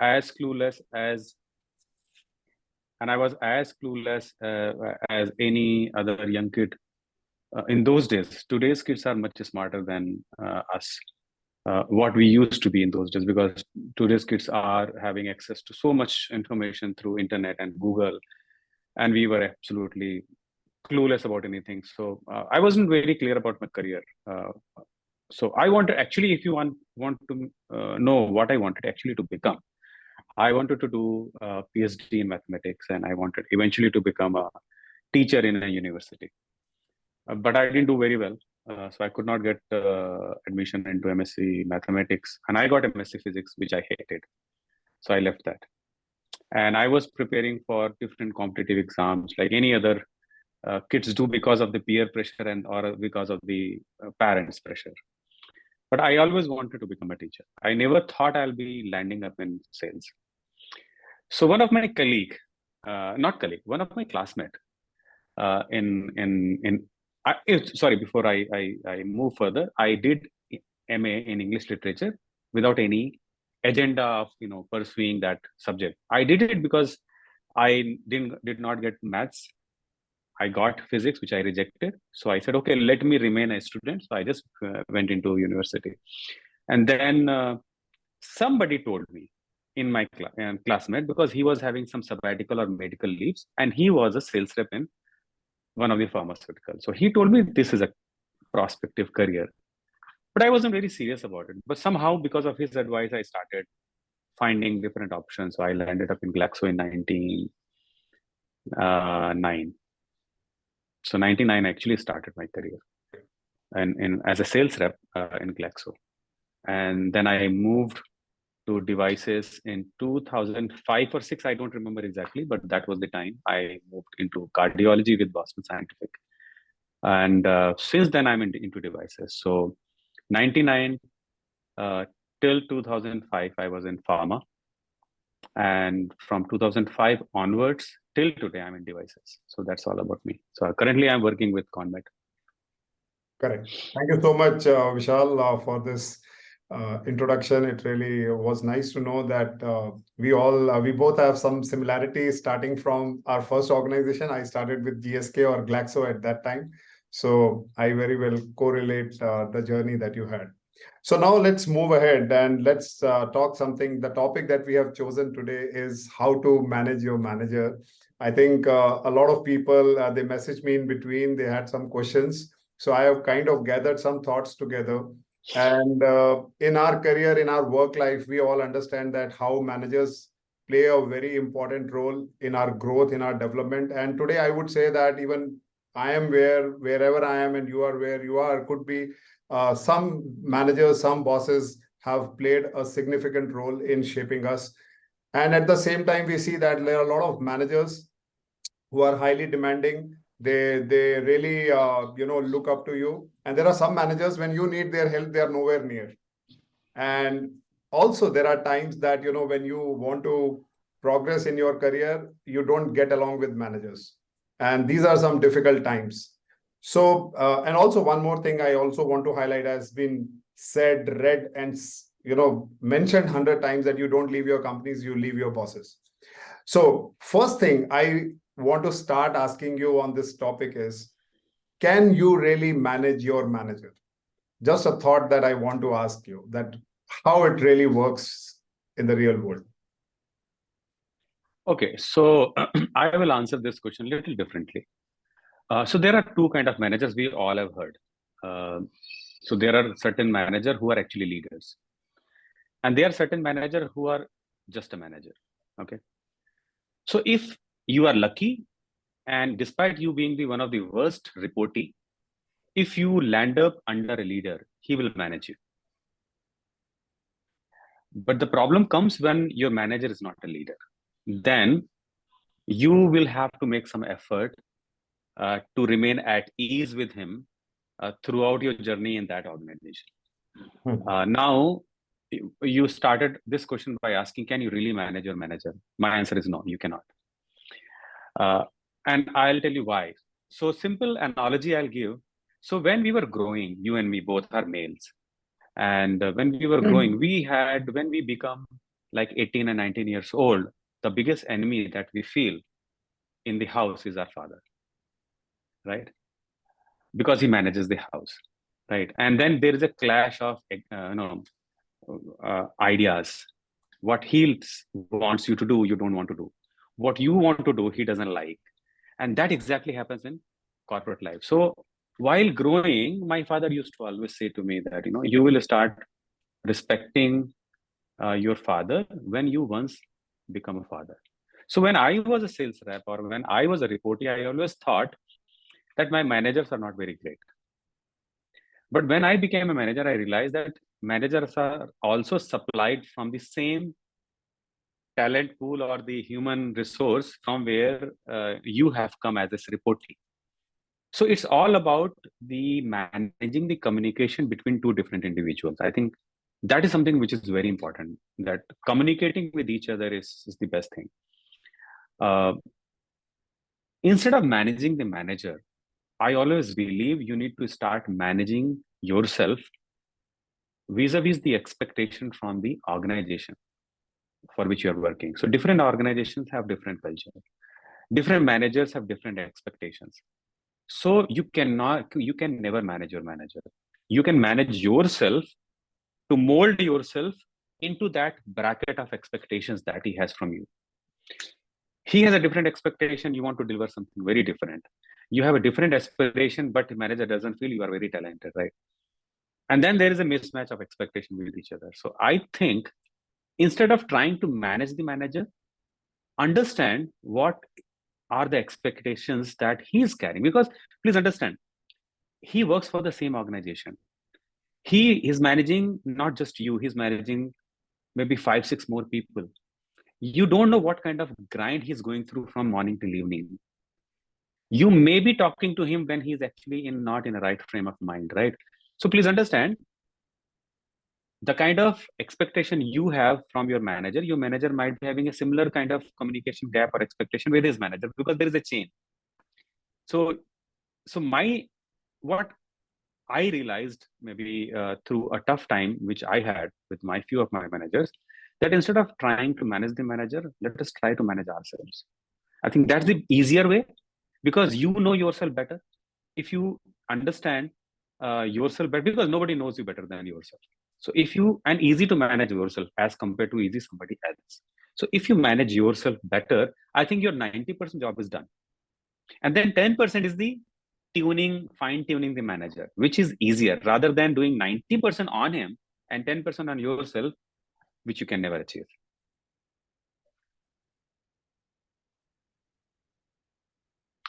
as clueless as, and I was as clueless as any other young kid in those days. Today's kids are much smarter than us. What we used to be in those days, because today's kids are having access to so much information through internet and Google, and we were absolutely clueless about anything. So I wasn't very clear about my career. So I wanted, actually, if you want to know what I wanted actually to become, I wanted to do a PhD in mathematics, and I wanted eventually to become a teacher in a university. But I didn't do very well. So I could not get admission into MSc mathematics, and I got MSc physics, which I hated. So I left that. And I was preparing for different competitive exams like any other kids do, because of the peer pressure and or because of the parents' pressure. But I always wanted to become a teacher. I never thought I'll be landing up in sales. So one of my colleague, not colleague, one of my classmate sorry, before I move further, I did MA in English literature without any agenda of pursuing that subject. I did it because I did not get maths. I got physics, which I rejected. So I said, okay, let me remain a student. So I just went into university. And then somebody told me in my classmate, because he was having some sabbatical or medical leaves, and he was a sales rep in one of the pharmaceuticals. So he told me this is a prospective career. But I wasn't very serious about it. But somehow, because of his advice, I started finding different options. So I landed up in Glaxo in 1999. So 99 actually started my career, and as a sales rep in Glaxo. And then I moved to devices in 2005 or 6. I don't remember exactly, but that was the time I moved into cardiology with Boston Scientific. And since then, I'm into devices. So 99 till 2005, I was in pharma. And from 2005 onwards till today, I'm in devices. So that's all about me. So currently, I'm working with CONMED. Correct. Thank you so much, Vishal, for this introduction. It really was nice to know that we both have some similarities starting from our first organization. I started with GSK or Glaxo at that time. So I very well correlate the journey that you had. So now let's move ahead and let's talk something. The topic that we have chosen today is how to manage your manager. I think a lot of people, they messaged me in between. They had some questions. So I have kind of gathered some thoughts together. And in our career, in our work life, we all understand that how managers play a very important role in our growth, in our development. And today I would say that even I am wherever I am and you are where you are, could be some managers, some bosses have played a significant role in shaping us. And at the same time, we see that there are a lot of managers who are highly demanding. They really look up to you. And there are some managers, when you need their help, they are nowhere near. And also there are times that when you want to progress in your career, you don't get along with managers, and these are some difficult times. So and also one more thing I also want to highlight has been said, read, and mentioned 100 times, that you don't leave your companies, you leave your bosses. So first thing I want to start asking you on this topic is, can you really manage your manager? Just a thought that I want to ask you, that how it really works in the real world. Okay, so I will answer this question a little differently. So there are two kinds of managers we all have heard. So there are certain managers who are actually leaders, and there are certain managers who are just a manager. Okay, so if you are lucky, and despite you being the one of the worst reportee, if you land up under a leader, he will manage you. But the problem comes when your manager is not a leader. Then you will have to make some effort to remain at ease with him throughout your journey in that organization. Now, you started this question by asking, can you really manage your manager? My answer is no, you cannot. And I'll tell you why. So simple analogy I'll give. So when we were growing, you and me both are males. And when we were growing, when we become like 18 and 19 years old, the biggest enemy that we feel in the house is our father, right? Because he manages the house, right? And then there is a clash of ideas. What he wants you to do, you don't want to do. What you want to do, he doesn't like. And that exactly happens in corporate life. So while growing, my father used to always say to me that, you will start respecting your father when you once become a father. So when I was a sales rep or when I was a reportee, I always thought that my managers are not very great. But when I became a manager, I realized that managers are also supplied from the same talent pool or the human resource from where you have come as a reportee. So it's all about the managing the communication between two different individuals. I think that is something which is very important, that communicating with each other is the best thing. Instead of managing the manager, I always believe you need to start managing yourself vis-a-vis the expectation from the organization for which you are working. So different organizations have different culture. Different managers have different expectations. So you can never manage your manager. You can manage yourself to mold yourself into that bracket of expectations that he has from you. He has a different expectation. You want to deliver something very different. You have a different aspiration, but the manager doesn't feel you are very talented, right? And then there is a mismatch of expectation with each other. So I think instead of trying to manage the manager, understand what are the expectations that he is carrying. Because please understand, he works for the same organization. He is managing not just you, he's managing maybe 5, 6 more people. You don't know what kind of grind he's going through from morning till evening. You may be talking to him when he's actually not in a right frame of mind, right? So please understand, the kind of expectation you have from your manager might be having a similar kind of communication gap or expectation with his manager, because there is a chain. So what I realized maybe through a tough time which I had with my few of my managers, that instead of trying to manage the manager, let us try to manage ourselves. I think that's the easier way, because you know yourself better. If you understand yourself better, because nobody knows you better than yourself. So and easy to manage yourself as compared to easy somebody else. So if you manage yourself better, I think your 90% job is done. And then 10% is the fine tuning the manager, which is easier rather than doing 90% on him and 10% on yourself, which you can never achieve.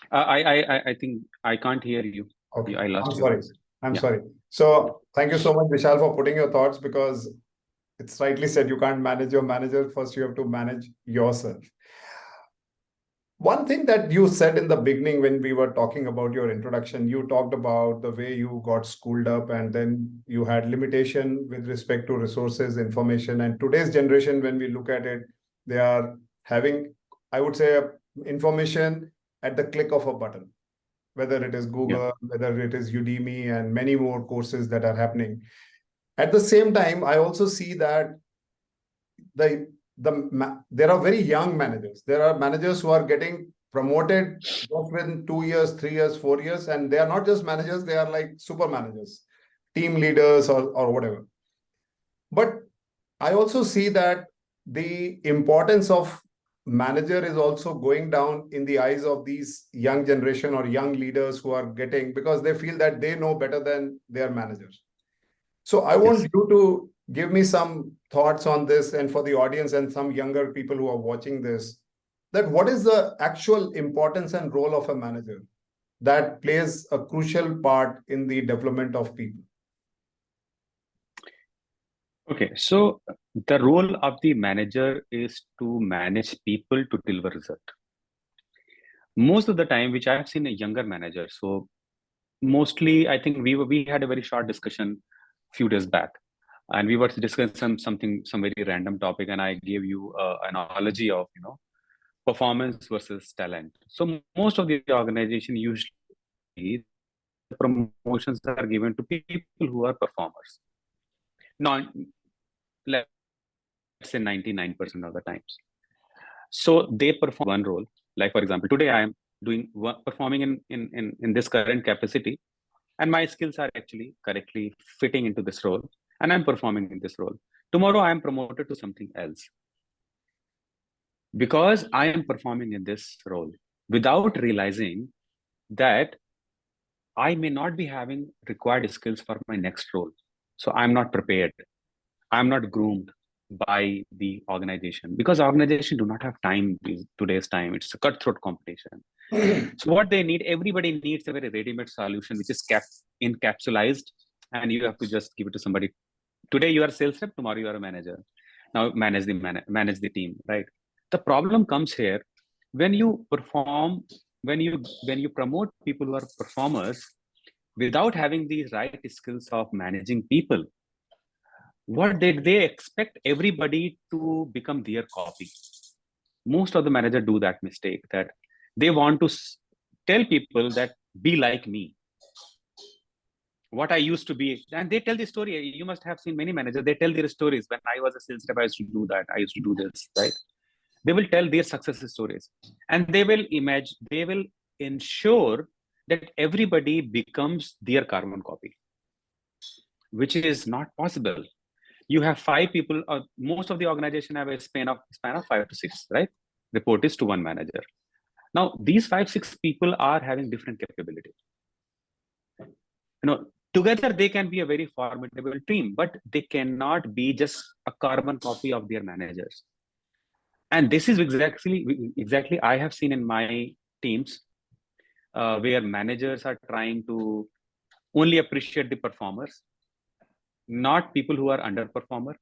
I think I can't hear you. Okay, I lost I'm your sorry. voice. I'm Yeah. sorry. So thank you so much, Vishal, for putting your thoughts, because it's rightly said, you can't manage your manager. First, you have to manage yourself. One thing that you said in the beginning when we were talking about your introduction, you talked about the way you got schooled up and then you had limitation with respect to resources, information. And today's generation, when we look at it, they are having, I would say, information at the click of a button, whether it is Google, Yeah. whether it is Udemy, and many more courses that are happening. At the same time, I also see that there are very young managers. There are managers who are getting promoted just within 2 years, 3 years, 4 years, and they are not just managers, they are like super managers, team leaders, or whatever. But I also see that the importance of manager is also going down in the eyes of these young generation or young leaders who are getting, because they feel that they know better than their managers. So I want Yes. you to give me some thoughts on this, and for the audience and some younger people who are watching this, that what is the actual importance and role of a manager that plays a crucial part in the development of people? Okay. So the role of the manager is to manage people to deliver result. Most of the time, which I have seen a younger manager. So mostly, I think we had a very short discussion a few days back, and we were discussing some very random topic, and I gave you an analogy of performance versus talent. So most of the organization usually promotions are given to people who are performers. Now, say 99% of the times. So they perform one role. Like, for example, today I am performing in this current capacity, and my skills are actually correctly fitting into this role, and I'm performing in this role. Tomorrow I am promoted to something else because I am performing in this role without realizing that I may not be having required skills for my next role. So I'm not prepared. I'm not groomed by the organization, because organization do not have time today's time. It's a cutthroat competition. So what they need, everybody needs a very ready-made solution which is encapsulated, and you have to just give it to somebody. Today you are a sales rep, tomorrow you are a manager. Now manage the team, right? The problem comes here when you perform, when you promote people who are performers without having the right skills of managing people. What they expect everybody to become their copy. Most of the managers do that mistake, that they want to tell people that be like me, what I used to be. And they tell the story. You must have seen many managers, they tell their stories. When I was a sales rep, I used to do that, I used to do this, right? They will tell their success stories, and they will ensure that everybody becomes their carbon copy, which is not possible. You have 5 people, most of the organization have a span of 5 to 6, right? Report is to one manager. Now these 5-6 people are having different capability. Together they can be a very formidable team, but they cannot be just a carbon copy of their managers. And this is exactly I have seen in my teams, where managers are trying to only appreciate the performers, not people who are underperformer.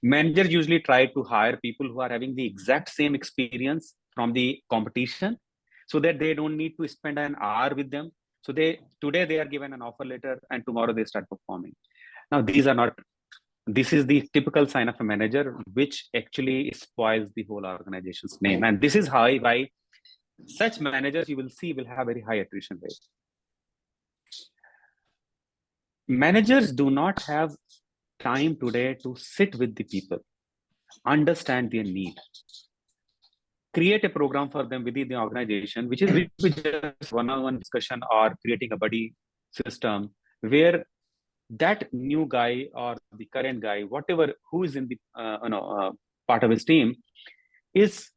Managers usually try to hire people who are having the exact same experience from the competition, so that they don't need to spend an hour with them. So today they are given an offer letter, and tomorrow they start performing. Now this is the typical sign of a manager, which actually spoils the whole organization's name. And this is why such managers you will see will have very high attrition rate. Managers do not have time today to sit with the people, understand their need, create a program for them within the organization, which is just one-on-one discussion, or creating a buddy system where that new guy or the current guy, whatever, who is in the part of his team, is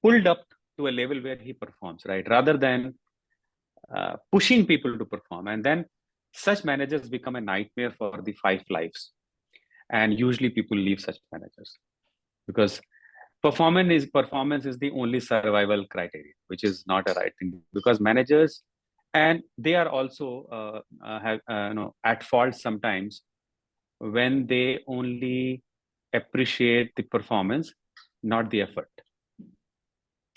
pulled up to a level where he performs, right? Rather than pushing people to perform. And then such managers become a nightmare for the 5 lives. And usually people leave such managers because performance is the only survival criteria, which is not a right thing, because managers, and they are also at fault sometimes when they only appreciate the performance, not the effort.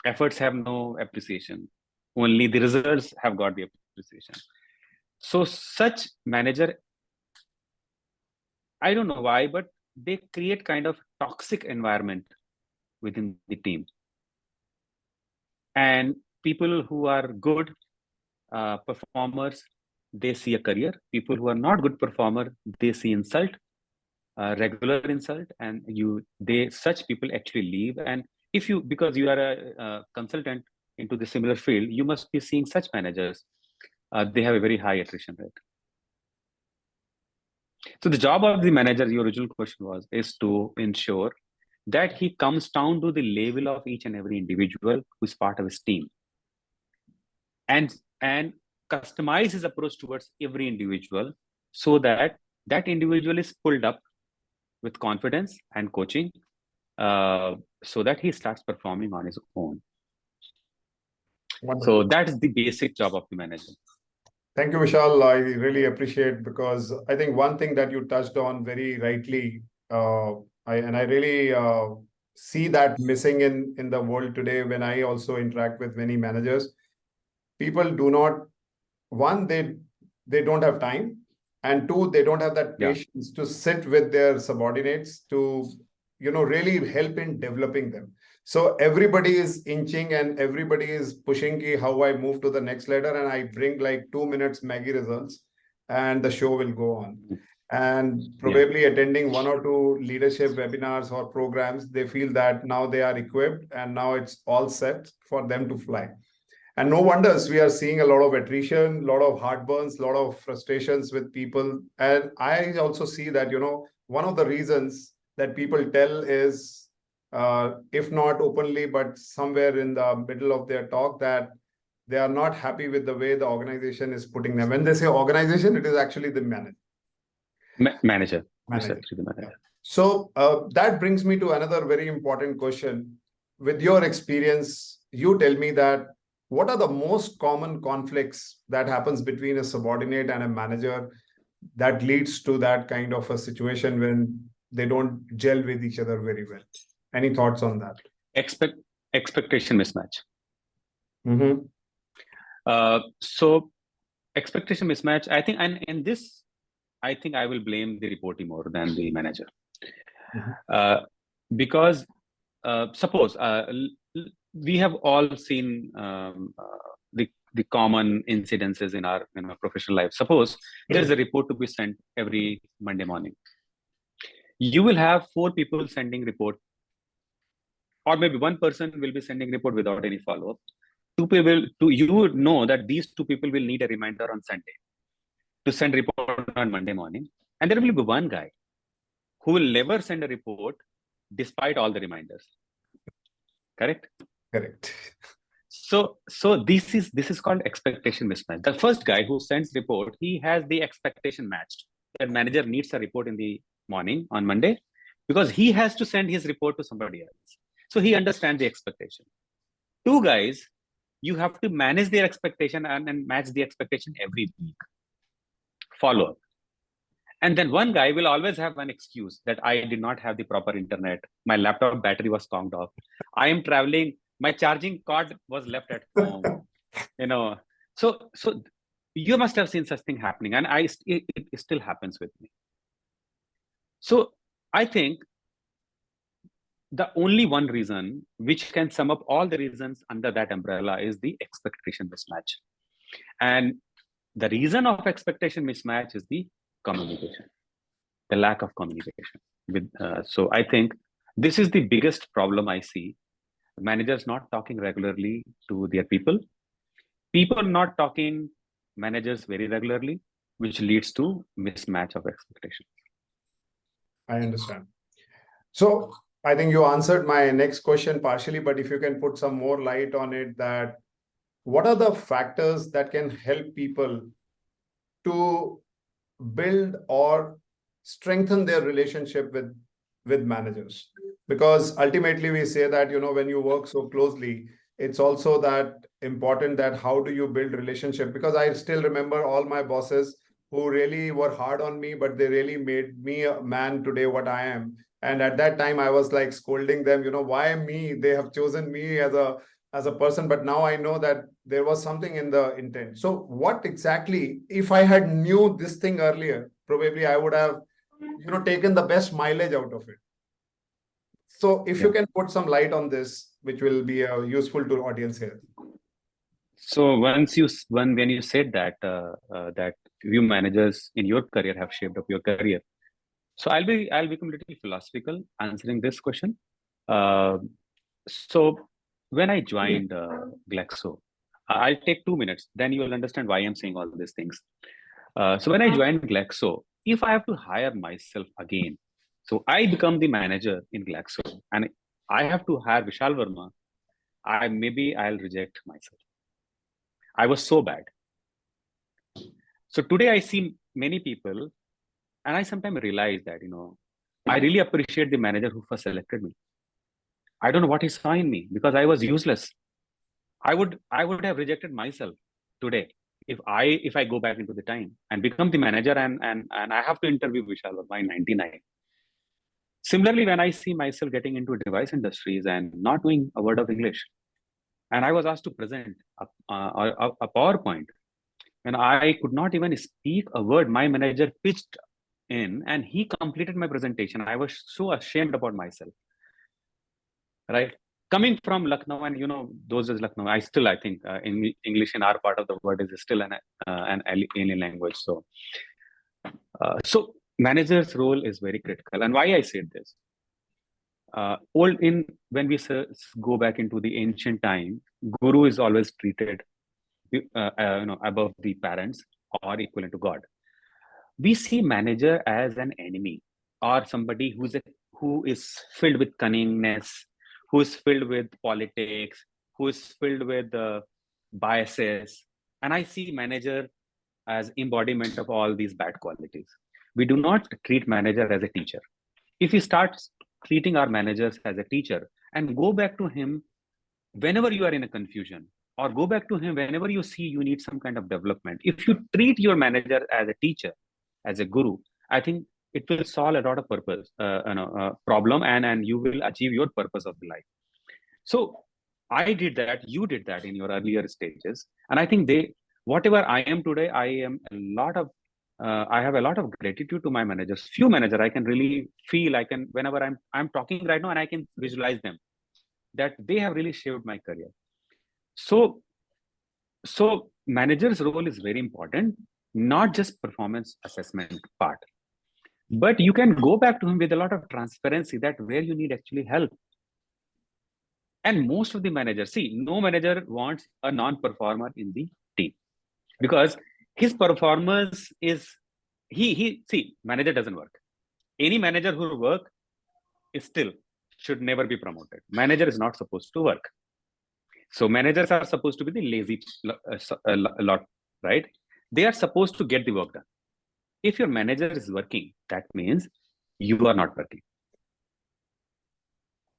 Efforts have no appreciation, only the results have got the appreciation. So such manager, I don't know why, but they create kind of toxic environment within the team. And people who are good performers, they see a career. People who are not good performer, they see insult, regular insult, and such people actually leave. And because you are a consultant into the similar field, you must be seeing such managers. They have a very high attrition rate. So the job of the manager, your original question is to ensure that he comes down to the level of each and every individual who is part of his team, and customize his approach towards every individual, so that that individual is pulled up with confidence and coaching, so that he starts performing on his own. Wonderful. So that is the basic job of the manager. Thank you, Vishal. I really appreciate, because I think one thing that you touched on very rightly, I really see that missing in the world today when I also interact with many managers. People do not, one, they don't have time, and 2, they don't have that patience to sit with their subordinates to really help in developing them. So everybody is inching and everybody is pushing how I move to the next ladder, and I bring like 2 minutes Maggie results and the show will go on. and probably attending one or two leadership webinars or programs, they feel that now they are equipped and now it's all set for them to fly. And no wonders, we are seeing a lot of attrition, a lot of heartburns, a lot of frustrations with people. And I also see that, one of the reasons that people tell is, if not openly, but somewhere in the middle of their talk, that they are not happy with the way the organization is putting them. When they say organization, it is actually the manager. Manager. Manager. The manager. Yeah. So that brings me to another very important question. With your experience, you tell me that what are the most common conflicts that happens between a subordinate and a manager that leads to that kind of a situation when they don't gel with each other very well? Any thoughts on that? Expectation mismatch. Mm-hmm. So expectation mismatch, I think, and in this, I think I will blame the reporting more than the manager. Mm-hmm. Because suppose we have all seen the common incidences in our professional life. Suppose there is a report to be sent every Monday morning. You will have 4 people sending report, or maybe one person will be sending report without any follow-up. 2 people, you would know that these 2 people will need a reminder on Sunday to send report on Monday morning, and there will be one guy who will never send a report despite all the reminders. Correct? Correct. So this is called expectation mismatch. The first guy who sends report, he has the expectation matched. That manager needs a report in the morning on Monday because he has to send his report to somebody else. So he understands the expectation. 2 guys, you have to manage their expectation and match the expectation every week. Follow up. And then one guy will always have an excuse that I did not have the proper internet. My laptop battery was conked off. I am traveling. My charging cord was left at home. So you must have seen such thing happening, and it still happens with me. So I think the only one reason which can sum up all the reasons under that umbrella is the expectation mismatch. And the reason of expectation mismatch is the communication, the lack of communication. So I think this is the biggest problem I see. Managers not talking regularly to their people not talking managers very regularly, which leads to mismatch of expectations. I understand. So I think you answered my next question partially, but if you can put some more light on it, that what are the factors that can help people to build or strengthen their relationship with managers? Because ultimately we say that, when you work so closely, it's also that important that how do you build relationship? Because I still remember all my bosses who really were hard on me, but they really made me a man today what I am. And at that time I was like scolding them, why me? They have chosen me as a person, but now I know that there was something in the intent. So what exactly, if I had knew this thing earlier, probably I would have, taken the best mileage out of it. So if you can put some light on this, which will be useful to audience here. So when you said that that few managers in your career have shaped up your career, so I'll become a little philosophical answering this question. So when I joined Glaxo, I'll take 2 minutes, then you will understand why I'm saying all these things. So when I joined Glaxo, if I have to hire myself again, so I become the manager in Glaxo and I have to hire Vishal Verma, I'll reject myself. I was so bad. So today I see many people and I sometimes realize that, I really appreciate the manager who first selected me. I don't know what he saw in me because I was useless. I would have rejected myself today if I go back into the time and become the manager and I have to interview Vishal Verma in 99. Similarly, when I see myself getting into device industries and not knowing a word of English, and I was asked to present a PowerPoint, and I could not even speak a word, my manager pitched in and he completed my presentation. I was so ashamed about myself. Right? Coming from Lucknow, and those is Lucknow. I think in English in our part of the world is still an alien language. So manager's role is very critical. And why I said this, when we go back into the ancient time, guru is always treated above the parents or equivalent to God. We see manager as an enemy, or somebody who is filled with cunningness, who is filled with politics, who is filled with biases. And I see manager as embodiment of all these bad qualities. We do not treat manager as a teacher. If we start treating our managers as a teacher and go back to him whenever you are in a confusion, or go back to him whenever you see you need some kind of development, if you treat your manager as a teacher, as a guru, I think it will solve a lot of problem, and you will achieve your purpose of life. So I did that, you did that in your earlier stages, and I think whatever I am today, I have a lot of gratitude to my managers. Few manager I can really feel, whenever I'm talking right now, and I can visualize them, that they have really shaped my career. So manager's role is very important, not just performance assessment part, but you can go back to him with a lot of transparency that where you need actually help. And most of the managers, see, no manager wants a non-performer in the team, because his performance is, manager doesn't work. Any manager who work is still should never be promoted. Manager is not supposed to work. So managers are supposed to be the lazy lot, right? They are supposed to get the work done. If your manager is working, that means you are not working.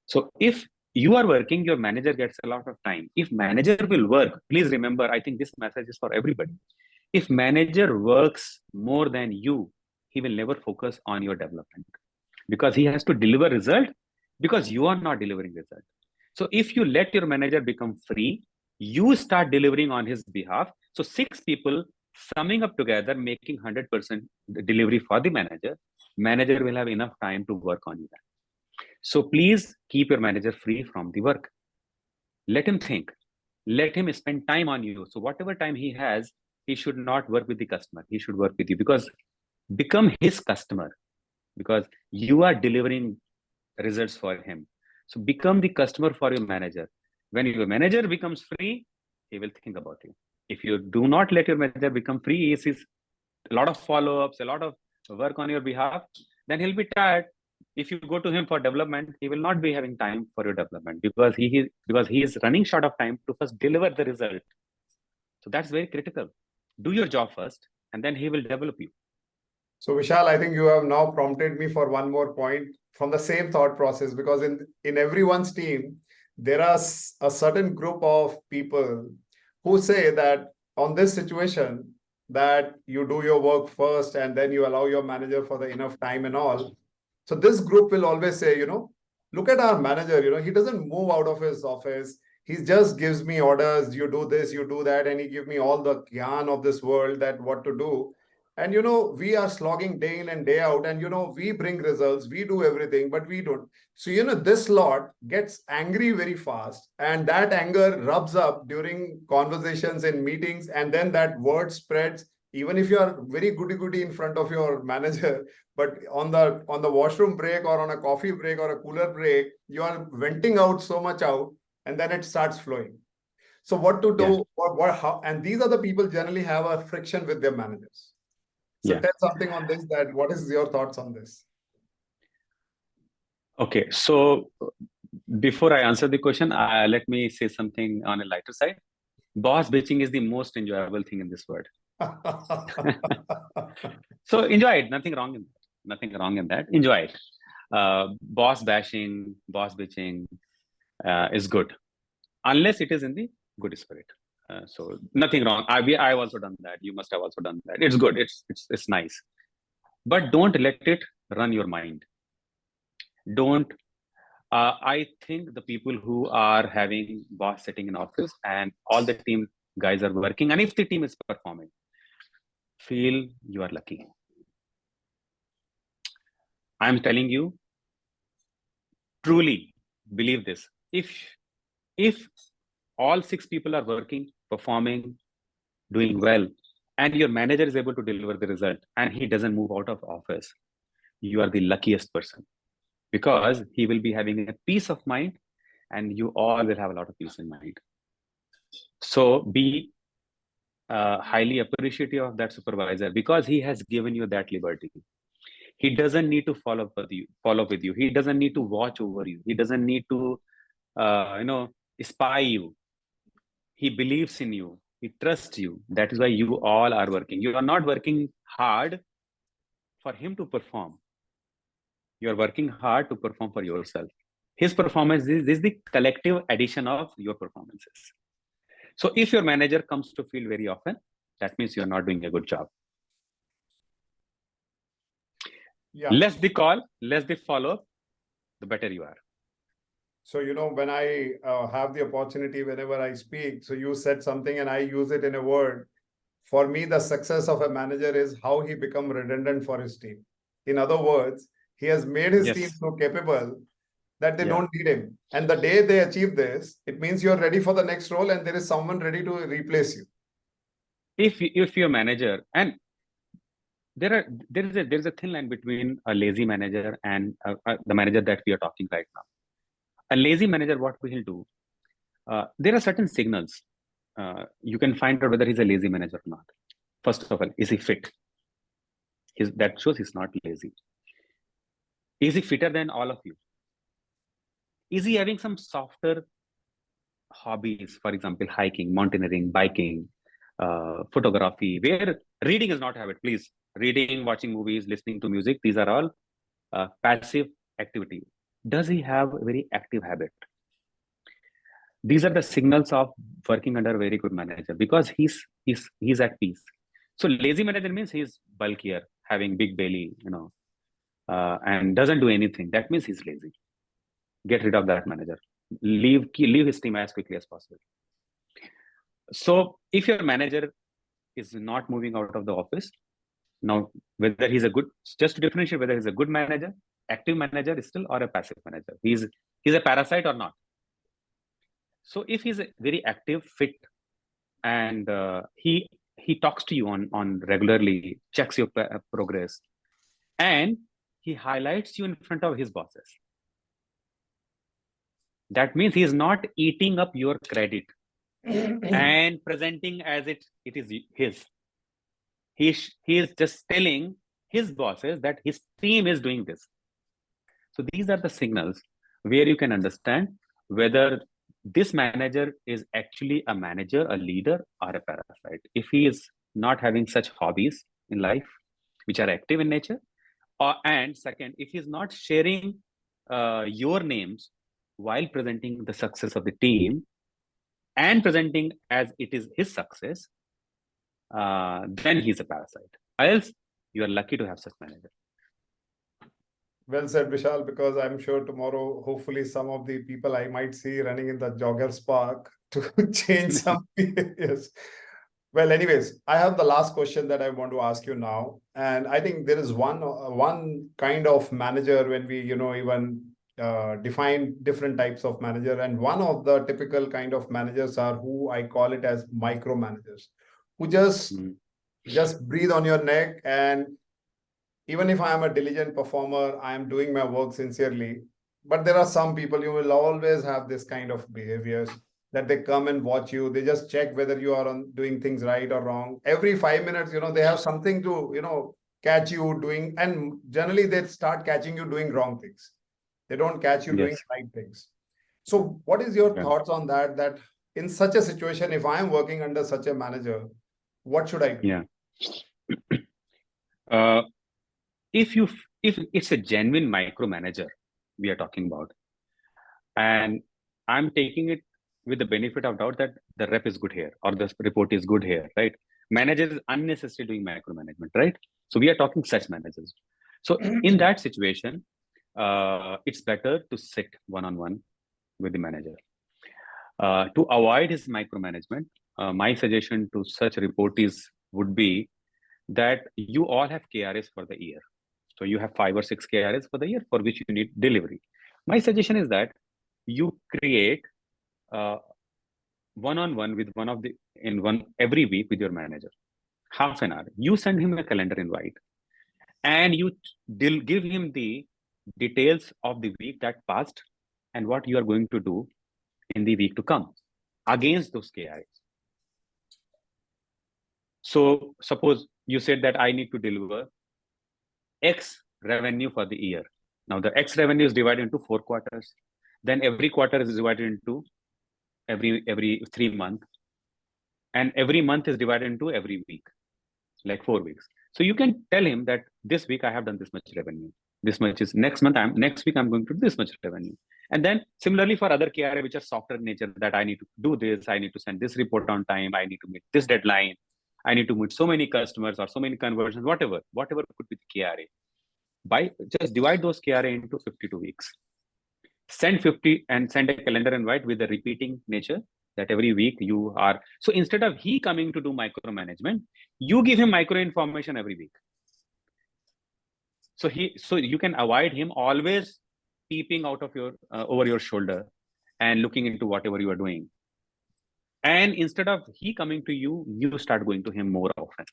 So if you are working, your manager gets a lot of time. If manager will work, please remember, I think this message is for everybody. If manager works more than you, he will never focus on your development, because he has to deliver result, because you are not delivering result. So if you let your manager become free, you start delivering on his behalf. So 6 people summing up together, making 100% delivery for the manager will have enough time to work on you. So please keep your manager free from the work. Let him think. Let him spend time on you. So whatever time he has, he should not work with the customer. He should work with you, because become his customer, because you are delivering results for him. So become the customer for your manager. When your manager becomes free, he will think about you. If you do not let your manager become free, he sees a lot of follow-ups, a lot of work on your behalf, then he'll be tired. If you go to him for development, he will not be having time for your development, because he is running short of time to first deliver the result. So that's very critical. Do your job first, and then he will develop you. So Vishal, I think you have now prompted me for one more point from the same thought process, because in everyone's team, there are a certain group of people who say that on this situation, that you do your work first and then you allow your manager for the enough time and all. So this group will always say, look at our manager, he doesn't move out of his office. He just gives me orders, you do this, you do that, and he gives me all the gyan of this world that what to do. And, we are slogging day in and day out, and, we bring results, we do everything, but we don't. So, this lot gets angry very fast, and that anger rubs up during conversations and meetings, and then that word spreads. Even if you are very goody-goody in front of your manager, but on the washroom break or on a coffee break or a cooler break, you are venting out so much out, and then it starts flowing. So what to do, how, and these are the people generally have a friction with their managers. So tell something on this, that what is your thoughts on this? Okay, so before I answer the question, let me say something on a lighter side. Boss bitching is the most enjoyable thing in this world. So enjoy it. Nothing wrong in that. Enjoy it. Boss bashing, boss bitching is good, unless it is in the good spirit. So nothing wrong. I've also done that. You must have also done that. It's good. It's nice, but don't let it run your mind. Don't. I think the people who are having boss sitting in office and all the team guys are working, and if the team is performing, feel you are lucky. I'm telling you, truly believe this. If all 6 people are working, performing, doing well, and your manager is able to deliver the result, and he doesn't move out of office, you are the luckiest person, because he will be having a peace of mind, and you all will have a lot of peace in mind. So be highly appreciative of that supervisor, because he has given you that liberty. He doesn't need to follow with you. He doesn't need to watch over you. He doesn't need to spy you. He believes in you. He trusts you. That is why you all are working. You are not working hard for him to perform. You are working hard to perform for yourself. His performance is the collective addition of your performances. So if your manager comes to field very often, that means you're not doing a good job. Yeah. Less the call, less the follow-up, the better you are. So, when I have the opportunity, whenever I speak, so you said something and I use it in a word. For me, the success of a manager is how he become redundant for his team. In other words, he has made his team Yes. so capable that they Yeah. don't need him. And the day they achieve this, it means you're ready for the next role and there is someone ready to replace you. If your manager, and there is a thin line between a lazy manager and the manager that we are talking right now. A lazy manager, what will do? There are certain signals. You can find out whether he's a lazy manager or not. First of all, is he fit? That shows he's not lazy. Is he fitter than all of you? Is he having some softer hobbies, for example, hiking, mountaineering, biking, photography, where reading is not habit? Please, reading, watching movies, listening to music, these are all passive activity. Does he have a very active habit? These are the signals of working under a very good manager, because he's at peace. So lazy manager means he's bulkier, having big belly, and doesn't do anything. That means he's lazy. Get rid of that manager. Leave his team as quickly as possible. So if your manager is not moving out of the office, now whether he's a good, just to differentiate whether he's a good manager, active manager is still, or a passive manager. He's a parasite or not. So if he's a very active, fit, and he talks to you on regularly, checks your progress, and he highlights you in front of his bosses, that means he is not eating up your credit and presenting as it is his. He is just telling his bosses that his team is doing this. So these are the signals where you can understand whether this manager is actually a manager, a leader, or a parasite. If he is not having such hobbies in life, which are active in nature, and second, if he's not sharing your names while presenting the success of the team and presenting as it is his success, then he's a parasite. Else, you are lucky to have such manager. Well said, Vishal, because I'm sure tomorrow, hopefully, some of the people I might see running in the joggers park to change some behaviors. Well, anyways, I have the last question that I want to ask you now, and I think there is one kind of manager when we even define different types of manager, and one of the typical kind of managers are who I call it as micromanagers, who just breathe on your neck, and even if I am a diligent performer, I am doing my work sincerely. But there are some people, you will always have this kind of behaviors that they come and watch you. They just check whether you are doing things right or wrong. Every 5 minutes, they have something to, catch you doing. And generally, they start catching you doing wrong things. They don't catch you doing Yes. right things. So what is your Yeah. thoughts on that? That in such a situation, if I am working under such a manager, what should I do? Yeah. If it's a genuine micromanager we are talking about, and I'm taking it with the benefit of doubt that the rep is good here or the report is good here, right? Manager is unnecessarily doing micromanagement, right? So we are talking such managers. So in that situation, it's better to sit one-on-one with the manager. To avoid his micromanagement, my suggestion to such reportees would be that you all have KRAs for the year. So you have 5 or 6 KRAs for the year for which you need delivery. My suggestion is that you create one-on-one with every week with your manager, half an hour. You send him a calendar invite and you give him the details of the week that passed and what you are going to do in the week to come against those KRAs. So suppose you said that I need to deliver X revenue for the year. Now the X revenue is divided into 4 quarters. Then every quarter is divided into every 3 months. And every month is divided into every week, like 4 weeks. So you can tell him that this week I have done this much revenue. This much is next week I'm going to do this much revenue. And then similarly for other KRA, which are softer in nature, that I need to do this, I need to send this report on time, I need to meet this deadline, I need to meet so many customers or so many conversions, whatever could be the KRA. By just divide those KRA into 52 weeks. Send 50 and send a calendar invite with a repeating nature that every week you are. So instead of he coming to do micromanagement, you give him micro information every week. So you can avoid him always peeping out of your over your shoulder and looking into whatever you are doing. And instead of he coming to you, you start going to him more often,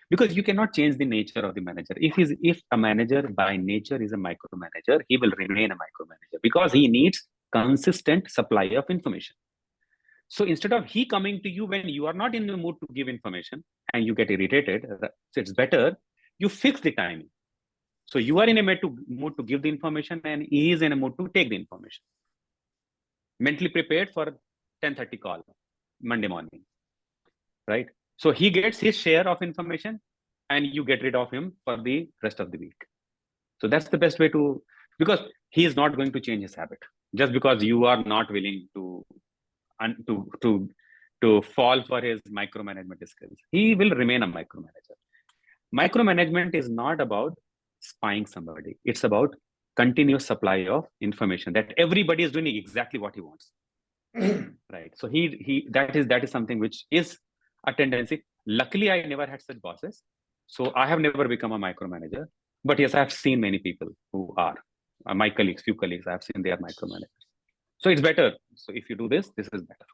because you cannot change the nature of the manager. If a manager by nature is a micromanager, he will remain a micromanager because he needs consistent supply of information. So instead of he coming to you when you are not in the mood to give information and you get irritated, so it's better you fix the timing. So you are in a mood to give the information and he is in a mood to take the information. Mentally prepared for 10:30 call Monday morning, right? So he gets his share of information and you get rid of him for the rest of the week. So that's the best way to, because he is not going to change his habit just because you are not willing to fall for his micromanagement skills. He will remain a micromanager. Micromanagement is not about spying somebody. It's about continuous supply of information that everybody is doing exactly what he wants. Right. So that is something which is a tendency. Luckily, I never had such bosses. So I have never become a micromanager. But yes, I have seen many people who are my colleagues, few colleagues, I have seen they are micromanagers. So it's better. So if you do this is better.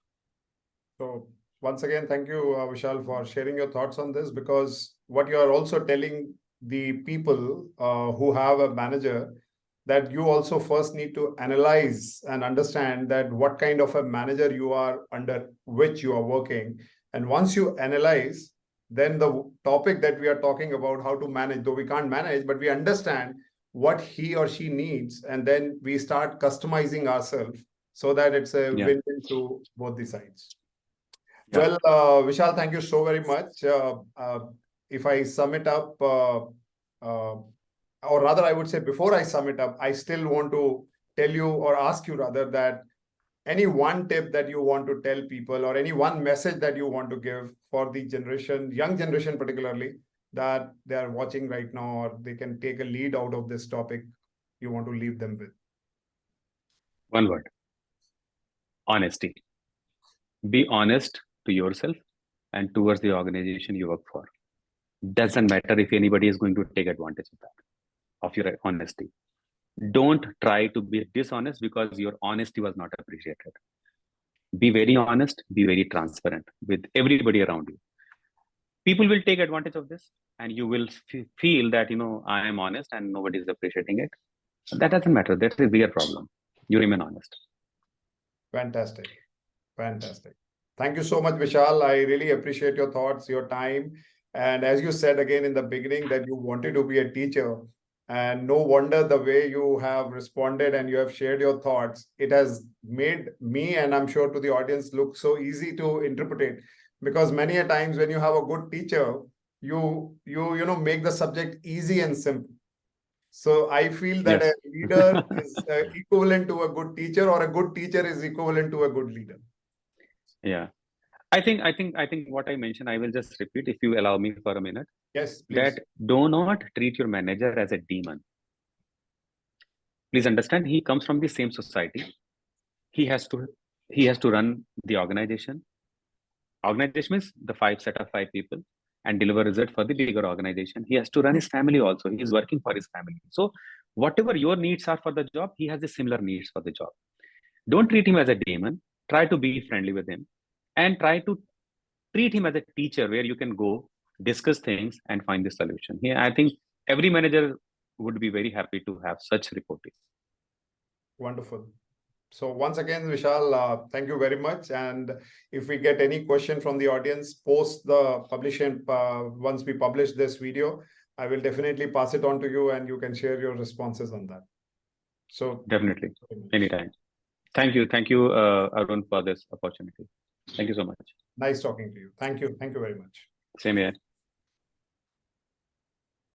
So once again, thank you, Vishal, for sharing your thoughts on this, because what you are also telling the people who have a manager, that you also first need to analyze and understand that what kind of a manager you are under which you are working. And once you analyze, then the topic that we are talking about, how to manage, though we can't manage, but we understand what he or she needs, and then we start customizing ourselves so that it's a win-win to both the sides. Yeah. Well, Vishal, thank you so very much. If I sum it up, or rather, I would say before I sum it up, I still want to tell you or ask you rather that any one tip that you want to tell people or any one message that you want to give for the generation, young generation particularly, that they are watching right now or they can take a lead out of this topic, you want to leave them with? One word: honesty. Be honest to yourself and towards the organization you work for. Doesn't matter if anybody is going to take advantage of that, of your honesty. Don't try to be dishonest because your honesty was not appreciated. Be very honest, be very transparent with everybody around you. People will take advantage of this and you will feel that, I am honest and nobody is appreciating it. That doesn't matter. That is their problem. You remain honest. Fantastic. Fantastic. Thank you so much, Vishal. I really appreciate your thoughts, your time. And as you said again in the beginning that you wanted to be a teacher, and no wonder the way you have responded and you have shared your thoughts, it has made me, and I'm sure to the audience, look so easy to interpret. Because many a times when you have a good teacher, you make the subject easy and simple. So I feel that yes, a leader is equivalent to a good teacher, or a good teacher is equivalent to a good leader. Yeah. I think what I mentioned, I will just repeat if you allow me for a minute. Yes, please. That do not treat your manager as a demon. Please understand, he comes from the same society. He has to run the organization. Organization means the set of five people and deliver result for the bigger organization. He has to run his family also. He is working for his family. So whatever your needs are for the job, he has the similar needs for the job. Don't treat him as a demon. Try to be friendly with him and try to treat him as a teacher where you can go discuss things and find the solution. Here, I think every manager would be very happy to have such reporting. Wonderful. So once again, Vishal, thank you very much. And if we get any question from the audience post the publishing, once we publish this video, I will definitely pass it on to you and you can share your responses on that. So Definitely, anytime. Thank you, Arun, for this opportunity. Thank you so much. Nice talking to you. Thank you very much. Same here.